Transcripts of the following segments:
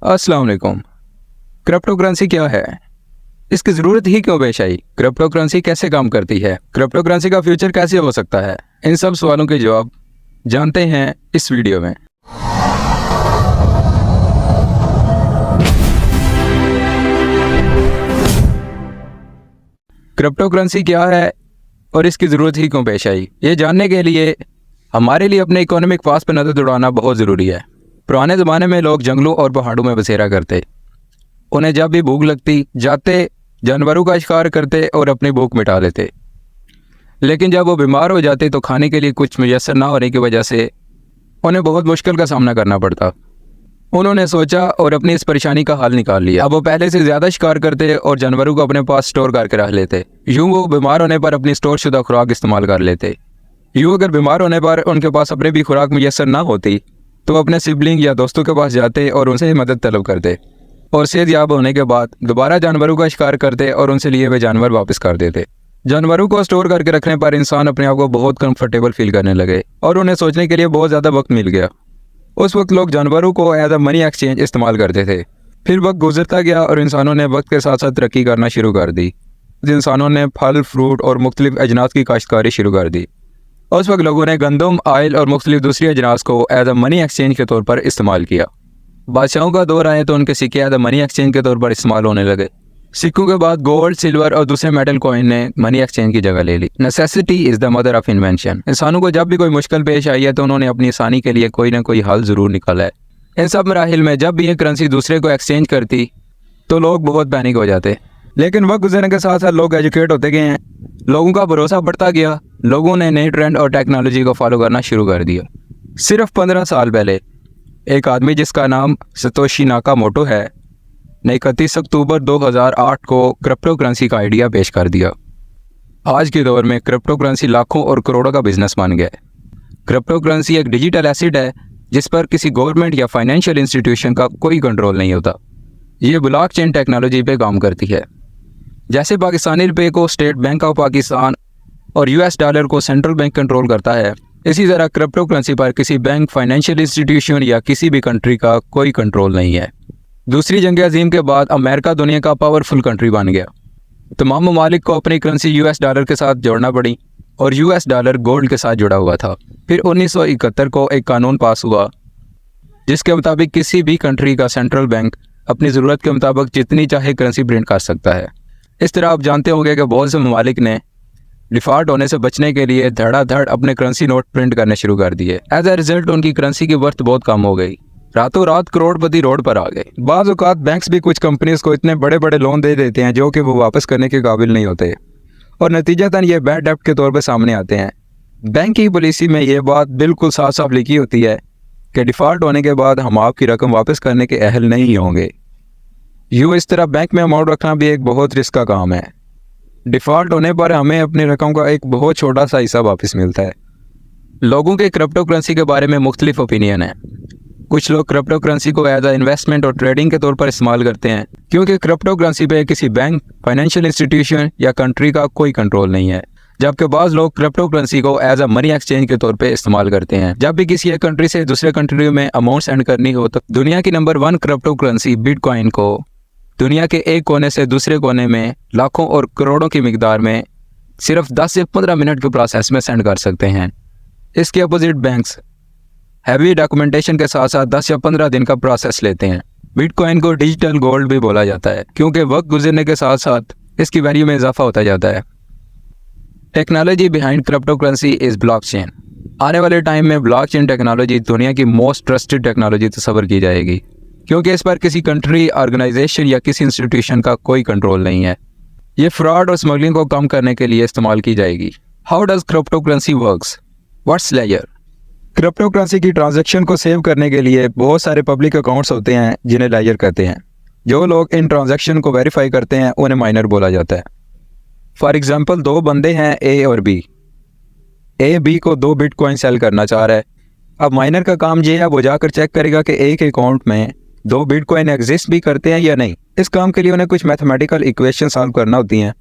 अस्सलाम वालेकुम। Crypto currency क्या है? इसकी ज़रूरत ही क्यों पेश आई? क्रिप्टो करेंसी कैसे काम करती है? क्रिप्टो करेंसी का फ्यूचर कैसे हो सकता है? इन सब सवालों के जवाब जानते हैं इस वीडियो में। क्रिप्टो करेंसी क्या है और इसकी ज़रूरत ही क्यों पेश आई? ये जानने के लिए हमारे लिए अपने इकोनॉमिक पास पर नज़र दौड़ाना बहुत ज़रूरी है। पुराने ज़माने में लोग जंगलों और पहाड़ों में बसेरा करते। उन्हें जब भी भूख लगती जाते जानवरों का शिकार करते और अपनी भूख मिटा लेते। लेकिन जब वो बीमार हो जाते तो खाने के लिए कुछ मुयस्सर ना होने की वजह से उन्हें बहुत मुश्किल का सामना करना पड़ता। उन्होंने सोचा और अपनी इस परेशानी का हल निकाल लिया। अब वो पहले से ज़्यादा शिकार करते और जानवरों को अपने पास स्टोर करके रख लेते। यूँ वो बीमार होने पर अपनी स्टोर शुदा खुराक इस्तेमाल कर लेते। यूँ अगर बीमार होने पर उनके पास अपने भी खुराक मुयस्सर ना होती तो अपने सिबलिंग या दोस्तों के पास जाते और उनसे मदद तलब करते और सेहतयाब होने के बाद दोबारा जानवरों का शिकार करते और उनसे लिए हुए जानवर वापस कर देते। जानवरों को स्टोर करके रखने पर इंसान अपने आप को बहुत कंफर्टेबल फील करने लगे और उन्हें सोचने के लिए बहुत ज़्यादा वक्त मिल गया। उस वक्त लोग जानवरों को एज अ मनी एक्सचेंज इस्तेमाल करते थे। फिर वक्त गुजरता गया और इंसानों ने वक्त के साथ साथ तरक्की करना शुरू कर दी। इंसानों ने फल, फ्रूट और मुख्तलिफ अजनास की काश्तकारी शुरू कर दी। उस वक्त लोगों ने गंदम, आयल और मुख्तलिफ दूसरी अजनास को एज अ मनी एक्सचेंज के तौर पर इस्तेमाल किया। बादशाहों का दौर आए तो उनके सिक्के एज अ मनी एक्सचेंज के तौर पर इस्तेमाल होने लगे। सिक्कों के बाद गोल्ड, सिल्वर और दूसरे मेटल कॉइन ने मनी एक्सचेंज की जगह ले ली। Necessity is the mother of invention. इंसानों को जब भी कोई मुश्किल पेश आई है तो उन्होंने अपनी आसानी के लिए कोई ना कोई हल ज़रूर निकाला है। इन सब मराहिल में जब भी ये करेंसी दूसरे को एक्सचेंज करती तो लोग बहुत पैनिक हो जाते। लेकिन वक्त गुजरने के साथ साथ लोग एजुकेट होते गए हैं, लोगों का भरोसा बढ़ता गया, लोगों ने नए ट्रेंड और टेक्नोलॉजी को फॉलो करना शुरू कर दिया। सिर्फ 15 साल पहले एक आदमी जिसका नाम सतोशी नाकामोटो है ने 31 अक्टूबर 2008 को क्रिप्टो करेंसी का आइडिया पेश कर दिया। आज के दौर में क्रिप्टो करेंसी लाखों और करोड़ों का बिजनेस बन गया है। क्रिप्टो करेंसी एक डिजिटल एसेट है जिस पर किसी गवर्नमेंट या फाइनेंशियल इंस्टीट्यूशन का कोई कंट्रोल नहीं होता। ये ब्लॉकचेन टेक्नोलॉजी पे काम करती है। जैसे पाकिस्तानी रुपये को स्टेट बैंक ऑफ पाकिस्तान और US डॉलर को सेंट्रल बैंक कंट्रोल करता है, इसी तरह क्रिप्टो करेंसी पर किसी बैंक, फाइनेंशियल इंस्टीट्यूशन या किसी भी कंट्री का कोई कंट्रोल नहीं है। दूसरी जंग अजीम के बाद अमेरिका दुनिया का पावरफुल कंट्री बन गया। तमाम ममालिक को अपनी करेंसी US डॉलर के साथ जोड़ना पड़ी और US डॉलर गोल्ड के साथ जुड़ा हुआ था। फिर 1971 को एक कानून पास हुआ जिसके मुताबिक किसी भी कंट्री का सेंट्रल बैंक अपनी ज़रूरत के मुताबिक जितनी चाहे करेंसी प्रिंट कर सकता है। इस तरह आप जानते होंगे कि बहुत से ममालिक ने डिफ़ॉल्ट होने से बचने के लिए धड़ाधड़ अपने करेंसी नोट प्रिंट करने शुरू कर दिए। एज अ रिजल्ट उनकी करेंसी की वर्थ बहुत कम हो गई। रातों रात करोड़पति रोड पर आ गए। बाज़ औक़ात बैंक्स भी कुछ कंपनीज को इतने बड़े बड़े लोन दे देते हैं जो कि वो वापस करने के काबिल नहीं होते और नतीजतन ये बैड डेब्ट के तौर पर सामने आते हैं। बैंक की पॉलिसी में ये बात बिल्कुल साफ साफ लिखी होती है कि डिफ़ॉल्ट होने के बाद हम आपकी रकम वापस करने के अहल नहीं होंगे। यूँ इस तरह बैंक में अमाउंट रखना भी एक बहुत रिस्क का काम है। डिफ़ॉल्ट होने पर हमें अपनी रकम का एक बहुत छोटा सा हिस्सा वापस मिलता है। लोगों के क्रिप्टो करेंसी के बारे में मुख्तलिफ ओपिनियन है। कुछ लोग क्रिप्टो करेंसी को एज अ इन्वेस्टमेंट और ट्रेडिंग के तौर पर इस्तेमाल करते हैं क्योंकि क्रिप्टो करेंसी पे किसी बैंक, फाइनेंशियल इंस्टीट्यूशन या कंट्री का कोई कंट्रोल नहीं है। जबकि बाज़ लोग क्रिप्टो करेंसी को एज अ मनी एक्सचेंज के तौर पे इस्तेमाल करते हैं। जब भी किसी एक कंट्री से दूसरे कंट्री में अमाउंट सेंड करनी हो तो दुनिया की नंबर 1 क्रिप्टो करेंसी बिटकॉइन को दुनिया के एक कोने से दूसरे कोने में लाखों और करोड़ों की मिकदार में सिर्फ 10 से 15 मिनट के प्रोसेस में सेंड कर सकते हैं। इसके अपोजिट बैंक्स हैवी डॉक्यूमेंटेशन के साथ साथ 10 या 15 दिन का प्रोसेस लेते हैं। बिटकॉइन को डिजिटल गोल्ड भी बोला जाता है क्योंकि वक्त गुजरने के साथ साथ इसकी वैल्यू में इजाफा होता जाता है। Technology behind crypto currency is blockchain. आने वाले टाइम में ब्लॉकचेन टेक्नोलॉजी दुनिया की मोस्ट ट्रस्टेड टेक्नोलॉजी तस्वर की जाएगी क्योंकि इस पर किसी कंट्री, ऑर्गेनाइजेशन या किसी इंस्टीट्यूशन का कोई कंट्रोल नहीं है। ये फ्रॉड और स्मगलिंग को कम करने के लिए इस्तेमाल की जाएगी। How does crypto currency works? What's layer? Crypto currency की ट्रांजैक्शन को सेव करने के लिए बहुत सारे पब्लिक अकाउंट्स होते हैं जिन्हें लेयर कहते हैं। जो लोग इन ट्रांजैक्शन को वेरीफाई करते हैं उन्हें माइनर बोला जाता है। फॉर एग्जाम्पल, 2 बंदे हैं A और B। A B को 2 बिटकॉइन सेल करना चाह रहा है। अब माइनर का काम ये है, वो जाकर चेक करेगा कि एक अकाउंट में 2 बिटकॉइन एग्जिस्ट भी करते हैं या नहीं। इस काम के लिए उन्हें कुछ मैथमेटिकल इक्वेशन सॉल्व करना होती हैं।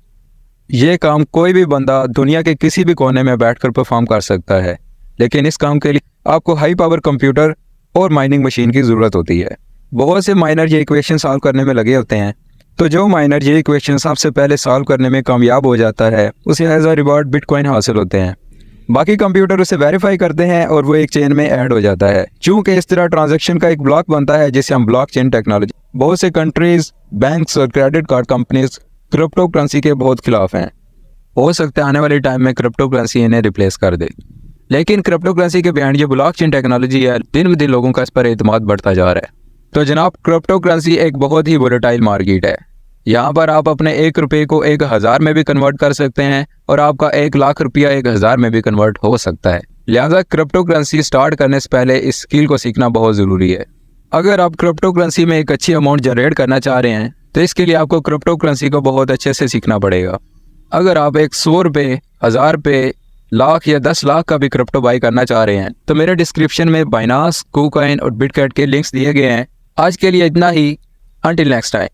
ये काम कोई भी बंदा दुनिया के किसी भी कोने में बैठकर परफॉर्म कर सकता है, लेकिन इस काम के लिए आपको हाई पावर कंप्यूटर और माइनिंग मशीन की ज़रूरत होती है। बहुत से माइनर ये इक्वेशन सॉल्व करने में लगे होते हैं, तो जो माइनर ये इक्वेशन सबसे पहले सॉल्व करने में कामयाब हो जाता है उसे एज अ रिवॉर्ड बिटकॉइन हासिल होते हैं। बाकी कंप्यूटर उसे वेरीफाई करते हैं और वो एक चेन में ऐड हो जाता है। चूंकि इस तरह ट्रांजैक्शन का एक ब्लॉक बनता है जिसे हम ब्लॉकचेन टेक्नोलॉजी। बहुत से कंट्रीज, बैंक्स और credit card companies crypto currency के बहुत खिलाफ हैं। हो सकता है आने वाले टाइम में क्रिप्टो करेंसी इन्हें रिप्लेस कर दे, लेकिन क्रिप्टो करेंसी के बिहाइंड जो ब्लॉकचेन टेक्नोलॉजी है, दिन ब दिन लोगों का इस पर एतमाद बढ़ता जा रहा है। तो जनाब, क्रिप्टो करेंसी एक बहुत ही वोलेटाइल मार्केट है। यहाँ पर आप अपने 1 रुपये को 1000 में भी कन्वर्ट कर सकते हैं और आपका 1 लाख रुपया 1000 में भी कन्वर्ट हो सकता है। लिहाजा क्रिप्टो करेंसी स्टार्ट करने से पहले इस स्किल को सीखना बहुत ज़रूरी है। अगर आप क्रिप्टो करेंसी में एक अच्छी अमाउंट जनरेट करना चाह रहे हैं तो इसके लिए आपको क्रिप्टो करेंसी को बहुत अच्छे से सीखना पड़ेगा। अगर आप एक 100 रुपये, 1000 रुपये, लाख या 10 लाख का भी क्रिप्टो बाई करना चाह रहे हैं तो मेरे डिस्क्रिप्शन में बाइनांस, KuCoin और बिटकैट के लिंक्स दिए गए हैं। आज के लिए इतना ही। Until next time.